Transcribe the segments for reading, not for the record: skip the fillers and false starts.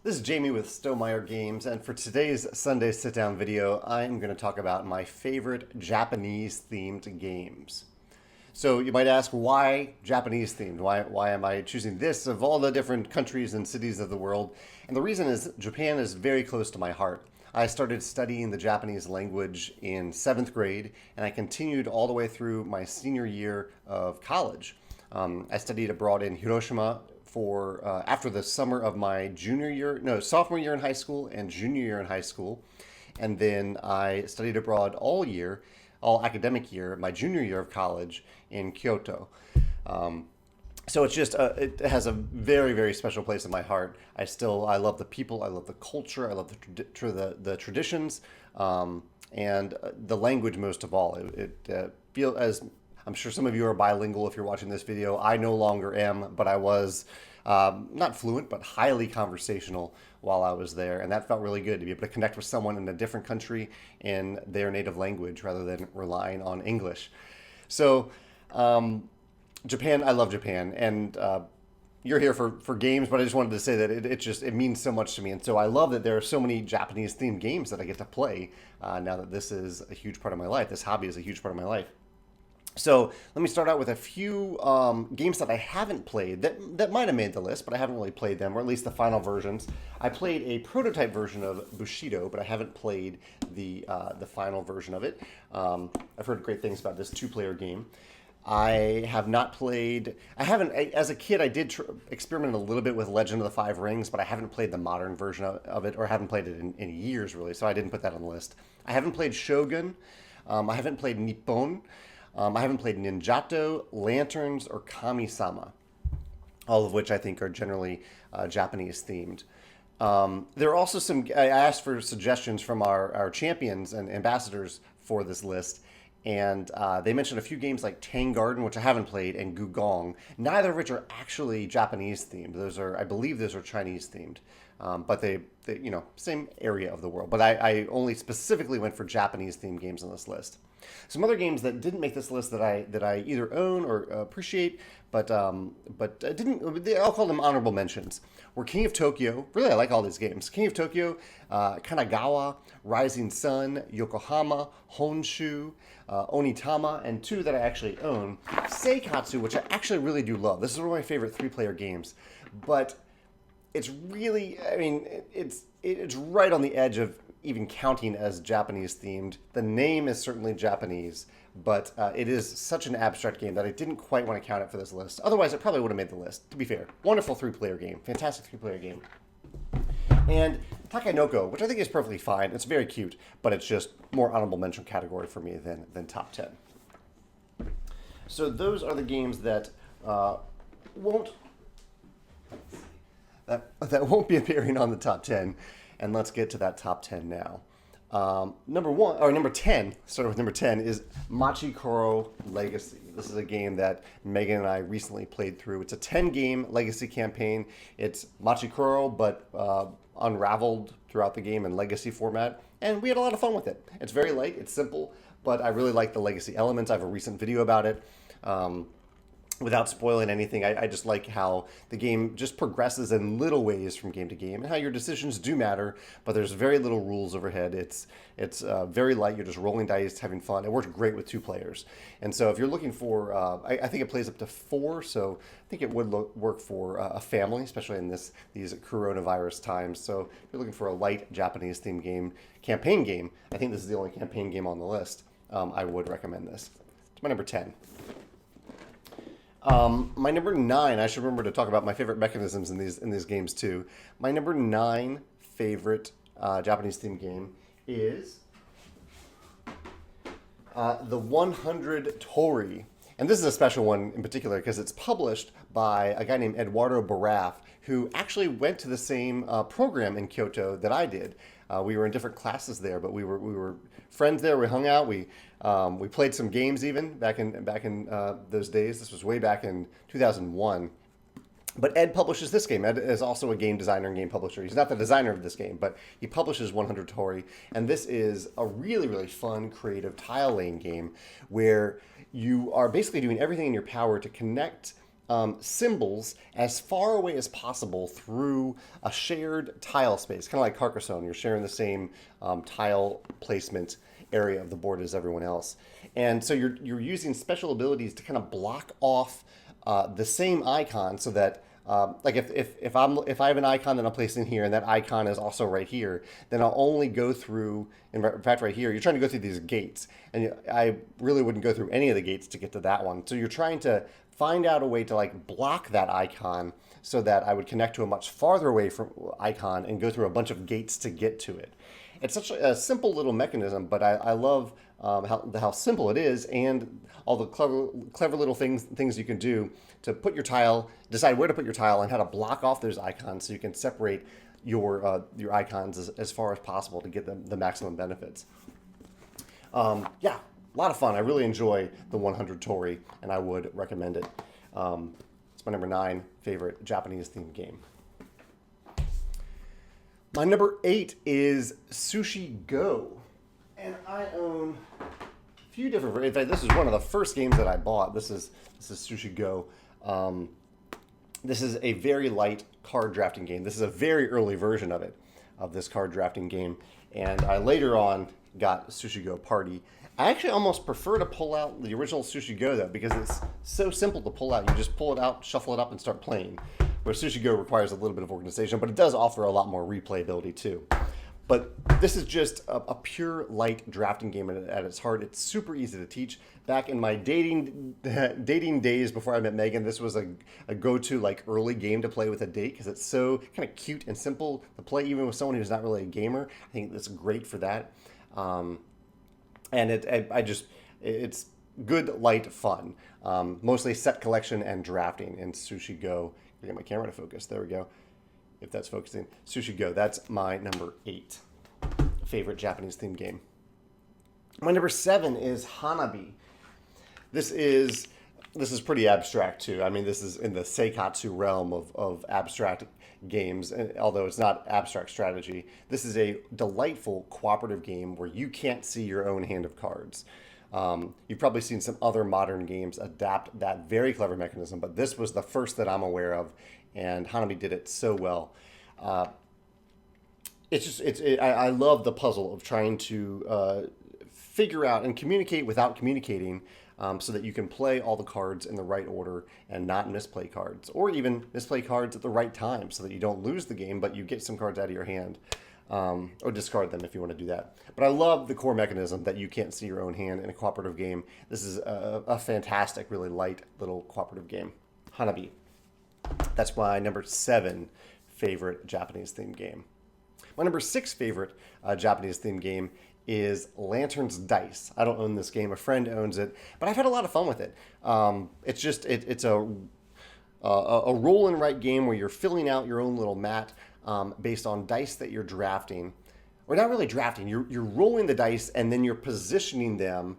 This is Jamie with Stonemeyer Games, and for today's Sunday sit-down video, I'm going to talk about my favorite Japanese-themed games. So you might ask, why Japanese-themed? Why am I choosing this of all the different countries and cities of the world? And the reason is Japan is very close to my heart. I started studying the Japanese language in 7th grade, and I continued all the way through my senior year of college. I studied abroad in Hiroshima for after the summer of my sophomore year in high school and junior year in high school, and then I studied abroad all academic year, my junior year of college in Kyoto. So it's just it has a very, very special place in my heart. I love the people, I love the culture, I love the traditions, and the language most of all. It feel as I'm sure some of you are bilingual if you're watching this video. I no longer am, but I was not fluent, but highly conversational while I was there. And that felt really good to be able to connect with someone in a different country in their native language rather than relying on English. So Japan, I love Japan. And you're here for games, but I just wanted to say that it means so much to me. And so I love that there are so many Japanese themed games that I get to play now that this is a huge part of my life. This hobby is a huge part of my life. So let me start out with a few games that I haven't played that might have made the list, but I haven't really played them, or at least the final versions. I played a prototype version of Bushido, but I haven't played the final version of it. I've heard great things about this two-player game. I have not played. As a kid, I did experiment a little bit with Legend of the Five Rings, but I haven't played the modern version of it, or haven't played it in years really. So I didn't put that on the list. I haven't played Shogun. I haven't played Nippon. I haven't played Ninjato, Lanterns, or Kami-sama, all of which I think are generally Japanese themed. There are also I asked for suggestions from our champions and ambassadors for this list, and they mentioned a few games like Tang Garden, which I haven't played, and Gugong, neither of which are actually Japanese themed. I believe those are Chinese themed. But they same area of the world. But I only specifically went for Japanese themed games on this list. Some other games that didn't make this list that I either own or appreciate, but didn't. I'll call them honorable mentions. Were King of Tokyo. Really, I like all these games. King of Tokyo, Kanagawa, Rising Sun, Yokohama, Honshu, Onitama, and two that I actually own, Seikatsu, which I actually really do love. This is one of my favorite three-player games, but it's really, it's right on the edge of even counting as Japanese themed. The name is certainly Japanese, but it is such an abstract game that I didn't quite want to count it for this list. Otherwise, it probably would have made the list, to be fair. Wonderful three-player game. Fantastic three-player game. And Takenoko, which I think is perfectly fine. It's very cute, but it's just more honorable mention category for me than top 10. So those are the games that won't be appearing on the top 10, and let's get to that top 10 now. Number 10, starting with number 10, is Machi Koro Legacy. This is a game that Megan and I recently played through. It's a 10-game legacy campaign. It's Machi Koro, but unraveled throughout the game in legacy format, and we had a lot of fun with it. It's very light, it's simple, but I really like the legacy elements. I have a recent video about it. Without spoiling anything, I just like how the game just progresses in little ways from game to game, and how your decisions do matter, but there's very little rules overhead. It's very light. You're just rolling dice, having fun. It works great with two players. And so if you're looking for, I think it plays up to 4, so I think it would work for a family, especially in these coronavirus times. So if you're looking for a light Japanese-themed game, campaign game, I think this is the only campaign game on the list. I would recommend this. It's my number 10. My number 9, I should remember to talk about my favorite mechanisms in these games too. My number 9 favorite Japanese themed game is the 100 Torii. And this is a special one in particular because it's published by a guy named Eduardo Baraf, who actually went to the same program in Kyoto that I did. We were in different classes there, but we were friends there. We hung out. We played some games even back in those days. This was way back in 2001. But Ed publishes this game. Ed is also a game designer and game publisher. He's not the designer of this game, but he publishes 100 Torii. And this is a really, really fun, creative tile laying game where you are basically doing everything in your power to connect symbols as far away as possible through a shared tile space, kind of like Carcassonne. You're sharing the same tile placement area of the board as everyone else. And so you're using special abilities to kind of block off the same icon so that like if I have an icon that I'm placing here and that icon is also right here, then I'll only go through, in fact right here, you're trying to go through these gates. And I really wouldn't go through any of the gates to get to that one. So you're trying to find out a way to like block that icon so that I would connect to a much farther away from icon and go through a bunch of gates to get to it. It's such a simple little mechanism, but I love how simple it is and all the clever little things you can do to put your tile, decide where to put your tile and how to block off those icons so you can separate your icons as far as possible to get the maximum benefits. Yeah, a lot of fun. I really enjoy the 100 Torii, and I would recommend it. It's my number 9 favorite Japanese themed game. My number 8 is Sushi Go, and I own a few different. In fact, this is one of the first games that I bought. This is Sushi Go. This is a very light card drafting game. This is a very early version of it, of this card drafting game, and I later on got Sushi Go Party. I actually almost prefer to pull out the original Sushi Go though, because it's so simple to pull out. You just pull it out, shuffle it up, and start playing. Where Sushi Go requires a little bit of organization, but it does offer a lot more replayability too. But this is just a pure light drafting game at its heart. It's super easy to teach. Back in my dating days before I met Megan, this was a go-to like early game to play with a date because it's so kind of cute and simple to play even with someone who's not really a gamer. I think it's great for that. And it's good light fun. Mostly set collection and drafting in Sushi Go. Get my camera to focus. There we go. If that's focusing. Sushi Go. That's my number 8 favorite Japanese themed game. My number 7 is Hanabi. This is pretty abstract too. I mean, this is in the Seikatsu realm of abstract games, although it's not abstract strategy. This is a delightful cooperative game where you can't see your own hand of cards. You've probably seen some other modern games adapt that very clever mechanism, but this was the first that I'm aware of, and Hanabi did it so well. I love the puzzle of trying to figure out and communicate without communicating, so that you can play all the cards in the right order and not misplay cards, or even misplay cards at the right time so that you don't lose the game, but you get some cards out of your hand. Or discard them if you want to do that. But I love the core mechanism that you can't see your own hand in a cooperative game. This is a fantastic, really light little cooperative game. Hanabi. That's my number 7 favorite Japanese themed game. My number 6 favorite Japanese themed game is Lantern's Dice. I don't own this game. A friend owns it, but I've had a lot of fun with it. It's a roll and write game where you're filling out your own little mat based on dice that you're drafting, or not really drafting. You're rolling the dice and then you're positioning them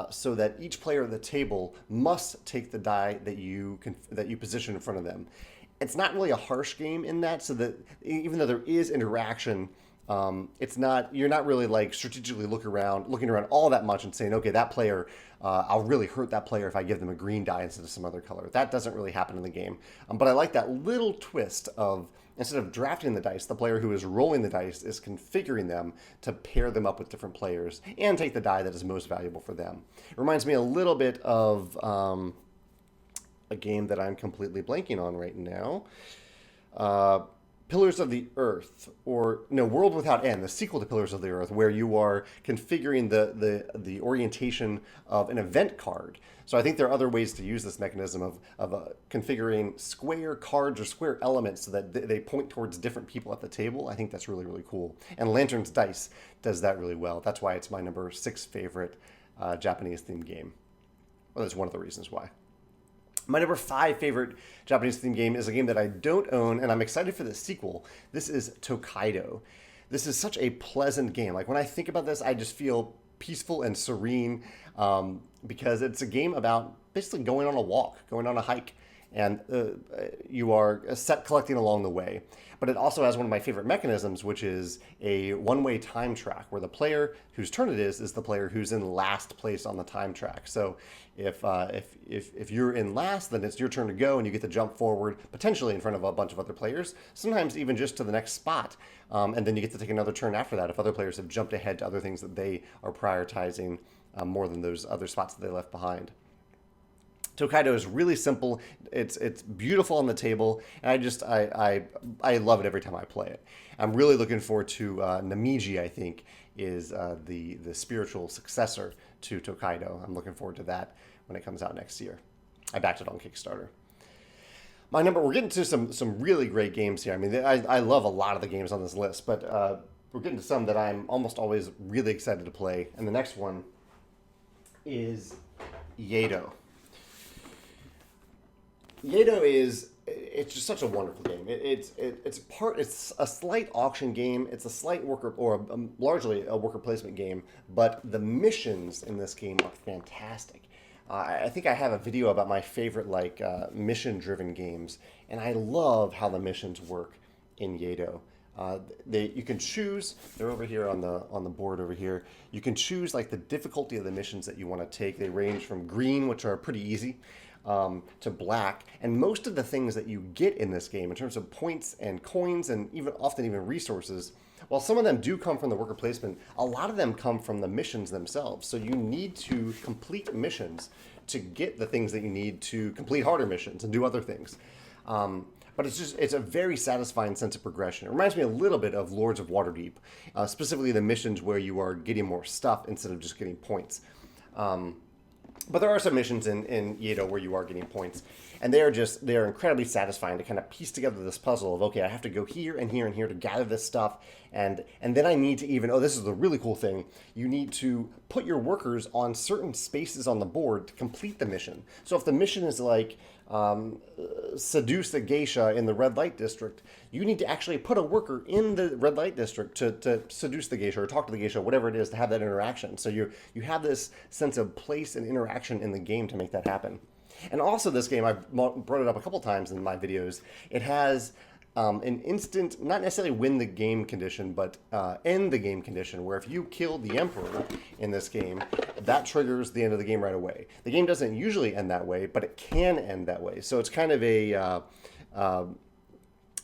so that each player at the table must take the die that you position in front of them. It's not really a harsh game in that, so that even though there is interaction, you're not really like strategically looking around all that much and saying, okay, that player, I'll really hurt that player if I give them a green die instead of some other color. That doesn't really happen in the game. But I like that little twist of, instead of drafting the dice, the player who is rolling the dice is configuring them to pair them up with different players and take the die that is most valuable for them. It reminds me a little bit of a game that I'm completely blanking on right now. Pillars of the Earth, or no, World Without End, the sequel to Pillars of the Earth, where you are configuring the orientation of an event card. So I think there are other ways to use this mechanism of configuring square cards or square elements so that they point towards different people at the table. I think that's really, really cool. And Lantern's Dice does that really well. That's why it's my number 6 favorite Japanese themed game. Well, that's one of the reasons why. My number 5 favorite Japanese themed game is a game that I don't own, and I'm excited for the sequel. This is Tokaido. This is such a pleasant game. Like, when I think about this, I just feel peaceful and serene, because it's a game about basically going on a walk, going on a hike, and you are set collecting along the way. But it also has one of my favorite mechanisms, which is a one-way time track, where the player whose turn it is the player who's in last place on the time track. So if you're in last, then it's your turn to go, and you get to jump forward, potentially in front of a bunch of other players, sometimes even just to the next spot. And then you get to take another turn after that if other players have jumped ahead to other things that they are prioritizing more than those other spots that they left behind. Tokaido is really simple. It's beautiful on the table, and I love it every time I play it. I'm really looking forward to Namiji. I think is the spiritual successor to Tokaido. I'm looking forward to that when it comes out next year. I backed it on Kickstarter. We're getting to some really great games here. I mean, I love a lot of the games on this list, but we're getting to some that I'm almost always really excited to play. And the next one is Yedo. It's just such a wonderful game. It's a slight auction game. It's a slight largely a worker placement game, but the missions in this game are fantastic. I think I have a video about my favorite mission-driven games, and I love how the missions work in Yedo. You can choose. They're over here on the board over here. You can choose the difficulty of the missions that you want to take. They range from green, which are pretty easy, to black, and most of the things that you get in this game in terms of points and coins and often even resources, while some of them do come from the worker placement, a lot of them come from the missions themselves. So you need to complete missions to get the things that you need to complete harder missions and do other things. But it's a very satisfying sense of progression. It reminds me a little bit of Lords of Waterdeep, specifically the missions where you are getting more stuff instead of just getting points. But there are some missions in Yedo where you are getting points, and they are incredibly satisfying to kind of piece together this puzzle of, okay, I have to go here and here and here to gather this stuff, and then I need to this is the really cool thing, you need to put your workers on certain spaces on the board to complete the mission. So if the mission is seduce a geisha in the red light district, you need to actually put a worker in the red light district to seduce the geisha or talk to the geisha, whatever it is, to have that interaction. So you have this sense of place and interaction in the game to make that happen. And also this game, I've brought it up a couple times in my videos, it has an instant, not necessarily win the game condition, but end the game condition, where if you kill the emperor in this game, that triggers the end of the game right away. The game doesn't usually end that way, but it can end that way. So it's kind of a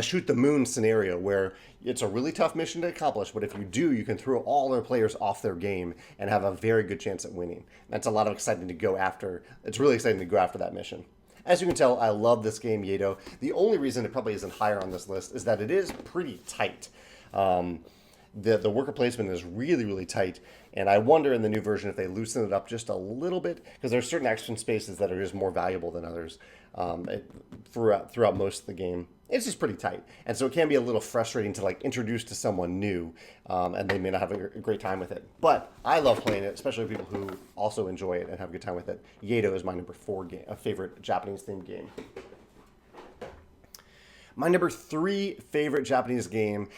shoot the moon scenario where it's a really tough mission to accomplish, but if you do, you can throw all their players off their game and have a very good chance at winning. That's a lot of exciting to go after. It's really exciting to go after that mission. As you can tell, I love this game, Yedo. The only reason it probably isn't higher on this list is that it is pretty tight. The worker placement is really, really tight, and I wonder in the new version if they loosen it up just a little bit, because there's certain action spaces that are just more valuable than others throughout most of the game. It's just pretty tight, and so it can be a little frustrating to introduce to someone new, and they may not have a great time with it. But I love playing it, especially people who also enjoy it and have a good time with it. Yedo is my number 4 game, a favorite Japanese-themed game. My number 3 favorite Japanese game,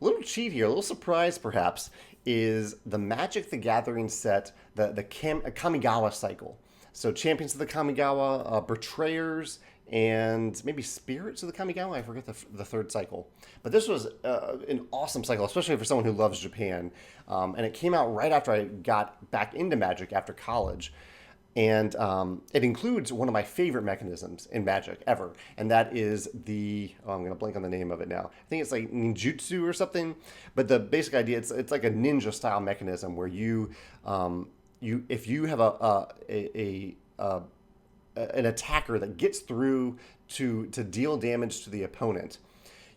a little cheat here, a little surprise perhaps, is the Magic the Gathering set, the Kamigawa cycle. So Champions of the Kamigawa, Betrayers, and maybe Spirits of the Kamigawa. I forget the third cycle. But this was an awesome cycle, especially for someone who loves Japan. And it came out right after I got back into Magic after college. And it includes one of my favorite mechanisms in Magic ever. And that is I'm going to blank on the name of it now. I think it's like ninjutsu or something. But the basic idea, it's like a ninja style mechanism where if you have an attacker that gets through to deal damage to the opponent,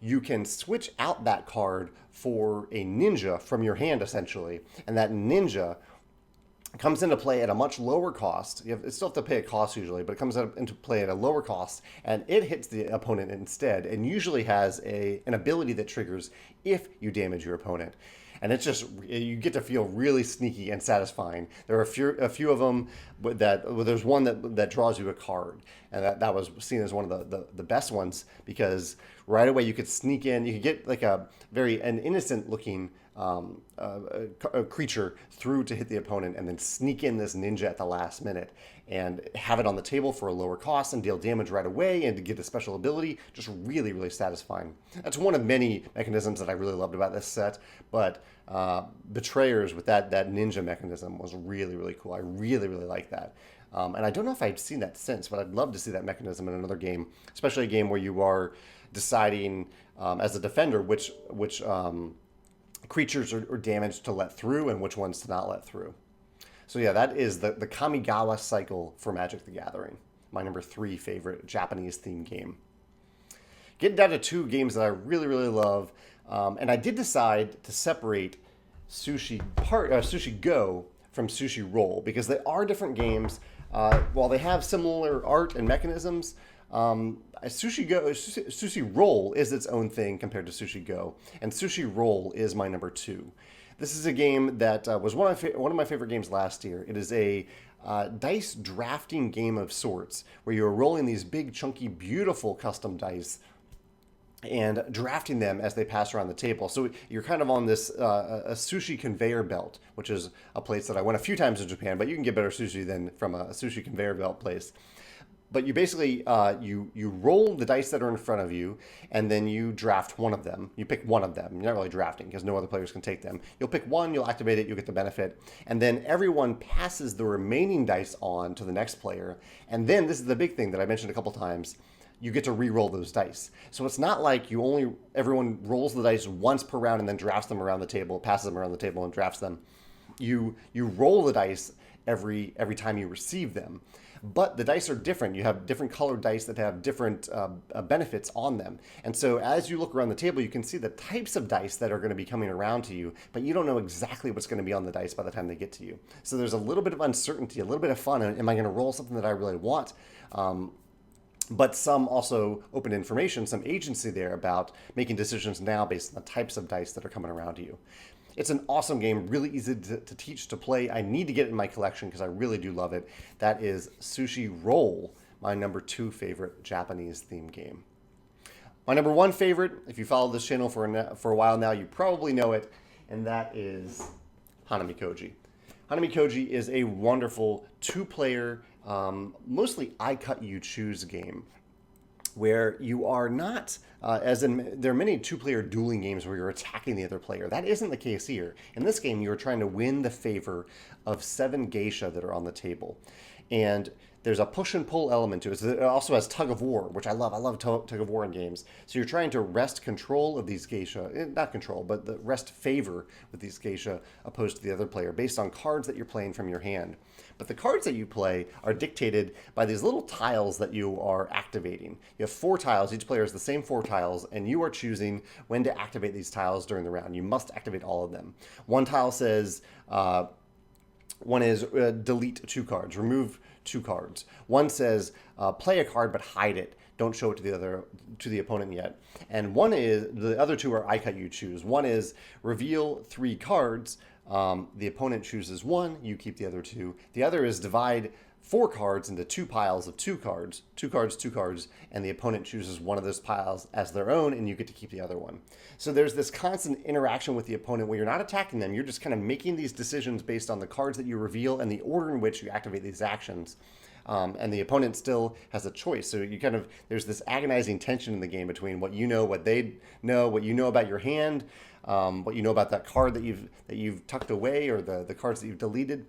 you can switch out that card for a ninja from your hand, essentially. And that ninja comes into play at a much lower cost. You still have to pay a cost usually, but it comes into play at a lower cost, and it hits the opponent instead, and usually has an ability that triggers if you damage your opponent. And it's just, you get to feel really sneaky and satisfying. There are a few of them there's one that draws you a card. And that was seen as one of the best ones, because right away you could sneak in. You could get like an innocent looking a creature through to hit the opponent, and then sneak in this ninja at the last minute and have it on the table for a lower cost and deal damage right away and to get a special ability. Just really, really satisfying. That's one of many mechanisms that I really loved about this set, but Betrayers with that ninja mechanism was really, really cool. I really, really like that. And I don't know if I've seen that since, but I'd love to see that mechanism in another game, especially a game where you are deciding as a defender which creatures are damaged to let through and which ones to not let through. So yeah, that is the Kamigawa cycle for Magic the Gathering. My number 3 favorite Japanese themed game. Getting down to 2 games that I really, really love. And I did decide to separate Sushi Go from Sushi Roll because they are different games. While they have similar art and mechanisms, Sushi Roll is its own thing compared to Sushi Go, and Sushi Roll is my number 2. This is a game that was one of my favorite games last year. It is a dice drafting game of sorts where you're rolling these big, chunky, beautiful custom dice and drafting them as they pass around the table. So you're kind of on this a sushi conveyor belt, which is a place that I went a few times in Japan, but you can get better sushi than from a sushi conveyor belt place. But you basically, you roll the dice that are in front of you, and then you draft one of them. You pick one of them. You're not really drafting because no other players can take them. You'll pick one, you'll activate it, you'll get the benefit. And then everyone passes the remaining dice on to the next player. And then, this is the big thing that I mentioned a couple times, you get to re-roll those dice. So it's not like everyone rolls the dice once per round and then drafts them around the table, passes them around the table and drafts them. You roll the dice every time you receive them. But the dice are different. You have different colored dice that have different benefits on them. And so as you look around the table, you can see the types of dice that are going to be coming around to you, but you don't know exactly what's going to be on the dice by the time they get to you. So there's a little bit of uncertainty, a little bit of fun. Am I going to roll something that I really want? But some also open information, some agency there about making decisions now based on the types of dice that are coming around to you. It's an awesome game, really easy to teach, to play. I need to get it in my collection because I really do love it. That is Sushi Roll, my number 2 favorite Japanese themed game. My number 1 favorite, if you follow this channel for a while now, you probably know it, and that is Hanamikoji. Hanamikoji is a wonderful 2-player, mostly I cut you choose game, where you are not, there are many 2-player dueling games where you're attacking the other player. That isn't the case here. In this game, you're trying to win the favor of 7 geisha that are on the table. And there's a push and pull element to it. So it also has tug of war, which I love. I love tug of war in games. So you're trying to wrest control of these geisha, not control, but the wrest favor with these geisha opposed to the other player based on cards that you're playing from your hand. But the cards that you play are dictated by these little tiles that you are activating. You have 4 tiles. Each player has the same 4 tiles, and you are choosing when to activate these tiles during the round. You must activate all of them. One tile says, one is delete 2 cards, remove 2 cards. One says play a card but hide it. Don't show it to the opponent yet. And one is, the other 2 are I cut you choose. One is reveal 3 cards. The opponent chooses 1, you keep the other 2. The other is divide 4 cards into 2 piles of 2 cards, 2 cards, 2 cards, and the opponent chooses one of those piles as their own, and you get to keep the other one. So there's this constant interaction with the opponent where you're not attacking them, you're just kind of making these decisions based on the cards that you reveal and the order in which you activate these actions. And the opponent still has a choice. So you kind of, there's this agonizing tension in the game between what you know, what they know, what you know about your hand, what you know about that card that you've tucked away, or the cards that you've deleted.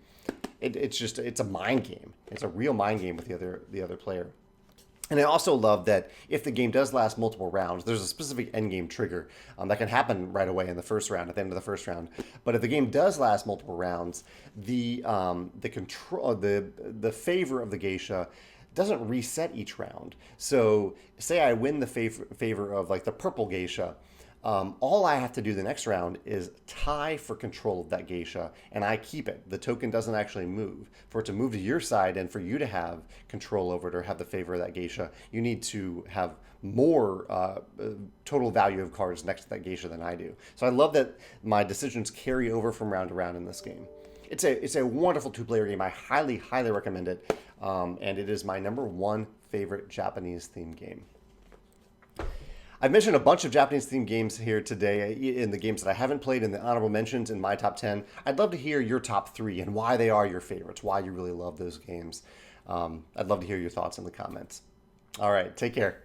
It's a mind game. It's a real mind game with the other player. And I also love that if the game does last multiple rounds, there's a specific end game trigger that can happen right away in the first round, at the end of the first round. But if the game does last multiple rounds, the favor of the geisha doesn't reset each round. So say I win the favor of like the purple geisha. All I have to do the next round is tie for control of that geisha, and I keep it. The token doesn't actually move. For it to move to your side and for you to have control over it or have the favor of that geisha, you need to have more total value of cards next to that geisha than I do. So I love that my decisions carry over from round to round in this game. It's a wonderful 2-player game. I highly, highly recommend it, and it is my number 1 favorite Japanese themed game. I've mentioned a bunch of Japanese themed games here today in the games that I haven't played in the honorable mentions in my top 10. I'd love to hear your top 3 and why they are your favorites, why you really love those games. I'd love to hear your thoughts in the comments. All right, take care.